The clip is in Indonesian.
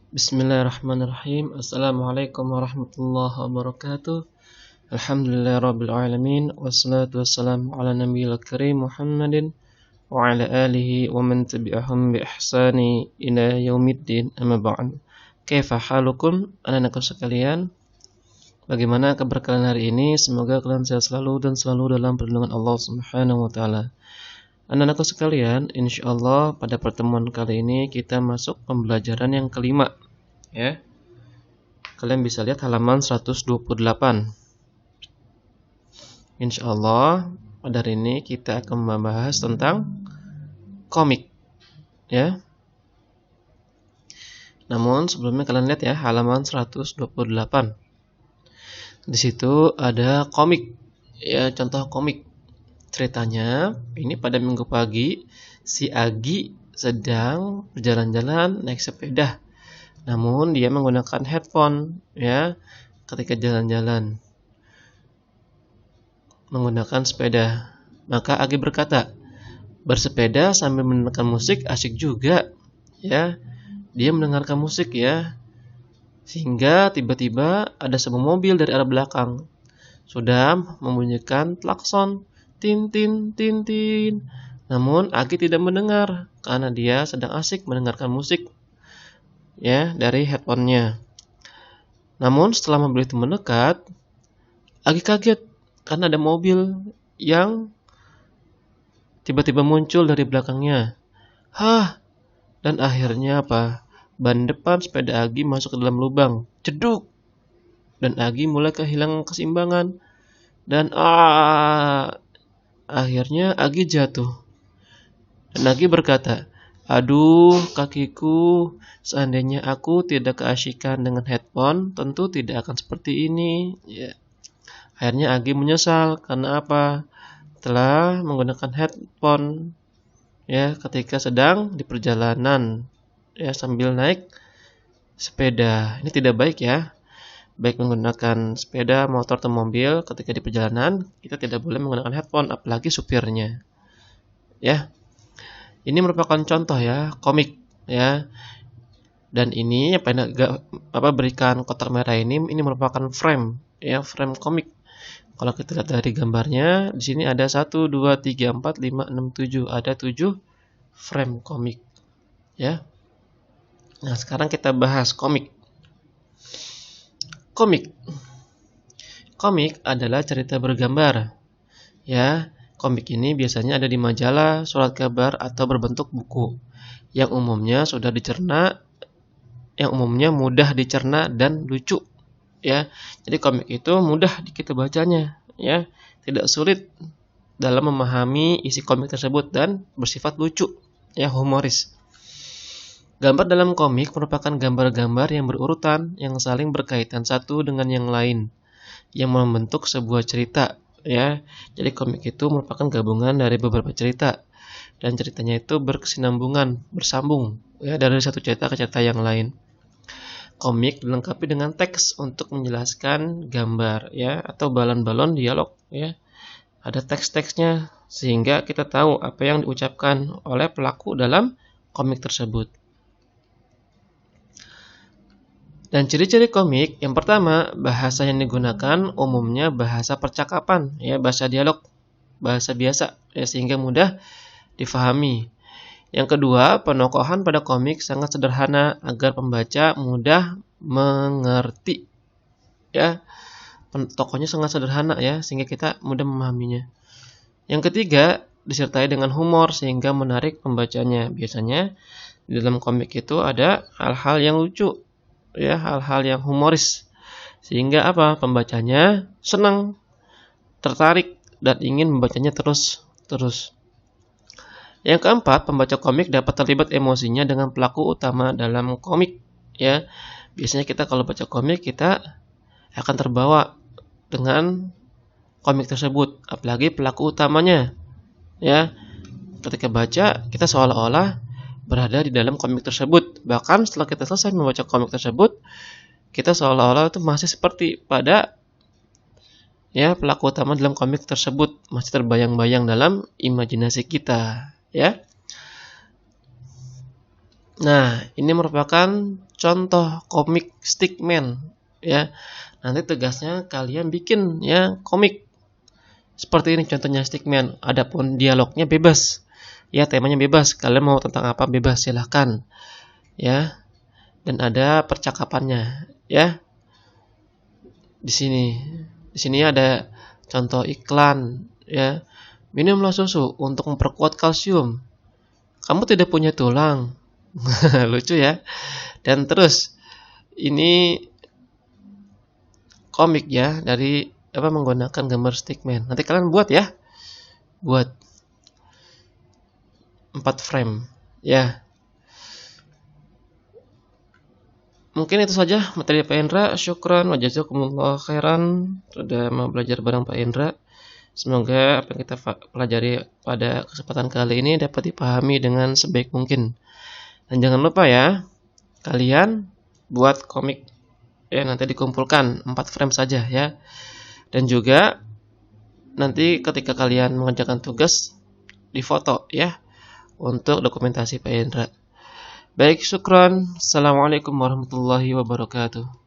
Bismillahirrahmanirrahim. Assalamualaikum warahmatullahi wabarakatuh. Alhamdulillahirabbil alamin wassalatu wassalamu ala nabiyil karim Muhammadin wa ala alihi wa man tabi'ahum bi ihsani ila yaumiddin. Amma ba'd. Kaifa halukum anak-anakku sekalian? Bagaimana kabar kalian hari ini? Semoga kalian sehat selalu dan selalu dalam perlindungan Allah Subhanahu wa taala. Anak-anakku sekalian, insyaallah pada pertemuan kali ini kita masuk pembelajaran yang kelima. Ya. Kalian bisa lihat halaman 128. Insyaallah pada hari ini kita akan membahas tentang komik. Ya. Namun sebelumnya kalian lihat ya halaman 128. Di situ ada komik. Ya, contoh komik. Ceritanya, ini pada minggu pagi, si Agi sedang berjalan-jalan naik sepeda. Namun dia menggunakan headphone ya ketika jalan-jalan. Menggunakan sepeda. Maka Agi berkata, bersepeda sambil mendengarkan musik asik juga. Ya, dia mendengarkan musik ya. Sehingga tiba-tiba ada sebuah mobil dari arah belakang. Sudah membunyikan klakson. Tin tin tin tin. Namun Agi tidak mendengar karena dia sedang asik mendengarkan musik ya dari headphone-nya. Namun setelah mobil itu mendekat, Agi kaget karena ada mobil yang tiba-tiba muncul dari belakangnya. Dan akhirnya apa? Ban depan sepeda Agi masuk ke dalam lubang. Jeduk. Dan Agi mulai kehilangan keseimbangan. Dan akhirnya Agi jatuh. Dan Agi berkata, aduh kakiku, seandainya aku tidak keasyikan dengan headphone, tentu tidak akan seperti ini. Ya. Akhirnya Agi menyesal, karena apa? Telah menggunakan headphone ya ketika sedang di perjalanan ya sambil naik sepeda. Ini tidak baik ya. Baik menggunakan sepeda, motor, atau mobil ketika di perjalanan, kita tidak boleh menggunakan headphone, apalagi supirnya. Ya, ini merupakan contoh ya komik ya. Dan ini berikan kotak merah ini merupakan frame ya, frame komik. Kalau kita lihat dari gambarnya, di sini ada 1, 2, 3, 4, 5, 6, 7, ada 7 frame komik ya. Nah, sekarang kita bahas komik. Komik adalah cerita bergambar. Ya, komik ini biasanya ada di majalah, surat kabar, atau berbentuk buku yang umumnya mudah dicerna dan lucu. Ya, jadi komik itu mudah kita bacanya. Ya, tidak sulit dalam memahami isi komik tersebut dan bersifat lucu, ya, humoris. Gambar dalam komik merupakan gambar-gambar yang berurutan, yang saling berkaitan satu dengan yang lain, yang membentuk sebuah cerita. Ya, jadi komik itu merupakan gabungan dari beberapa cerita, dan ceritanya itu berkesinambungan, bersambung, ya, dari satu cerita ke cerita yang lain. Komik dilengkapi dengan teks untuk menjelaskan gambar, ya, atau balon-balon dialog, ya. Ada teks-teksnya sehingga kita tahu apa yang diucapkan oleh pelaku dalam komik tersebut. Dan ciri-ciri komik, yang pertama, bahasa yang digunakan umumnya bahasa percakapan, ya, bahasa dialog, bahasa biasa, ya, sehingga mudah difahami. Yang kedua, penokohan pada komik sangat sederhana agar pembaca mudah mengerti. Ya, tokohnya sangat sederhana ya, sehingga kita mudah memahaminya. Yang ketiga, disertai dengan humor sehingga menarik pembacanya. Biasanya di dalam komik itu ada hal-hal yang lucu. Ya, hal-hal yang humoris sehingga apa? Pembacanya senang, tertarik dan ingin membacanya terus. Yang keempat, pembaca komik dapat terlibat emosinya dengan pelaku utama dalam komik, ya. Biasanya kita kalau baca komik kita akan terbawa dengan komik tersebut, apalagi pelaku utamanya. Ya. Ketika baca, kita seolah-olah berada di dalam komik tersebut. Bahkan setelah kita selesai membaca komik tersebut, kita seolah-olah itu masih seperti pada ya pelaku utama dalam komik tersebut, masih terbayang-bayang dalam imajinasi kita, ya. Nah, ini merupakan contoh komik stickman ya. Nanti tugasnya kalian bikin ya komik seperti ini contohnya stickman. Adapun dialognya bebas. Ya, temanya bebas. Kalian mau tentang apa bebas silahkan. Ya. Dan ada percakapannya ya. Di sini ada contoh iklan ya. Minumlah susu untuk memperkuat kalsium. Kamu tidak punya tulang. Lucu ya. Dan terus ini komik ya dari menggunakan gambar stickman. Nanti kalian buat ya. Buat 4 frame ya. Mungkin itu saja materi Pak Indra. Syukran wa jazakumullah khairan sudah mau belajar bareng Pak Indra. Semoga apa yang kita pelajari pada kesempatan kali ini dapat dipahami dengan sebaik mungkin. Dan jangan lupa ya, kalian buat komik ya, nanti dikumpulkan 4 frame saja ya. Dan juga nanti ketika kalian mengerjakan tugas difoto ya untuk dokumentasi Pak Indra. Baik, syukran. Assalamualaikum warahmatullahi wabarakatuh.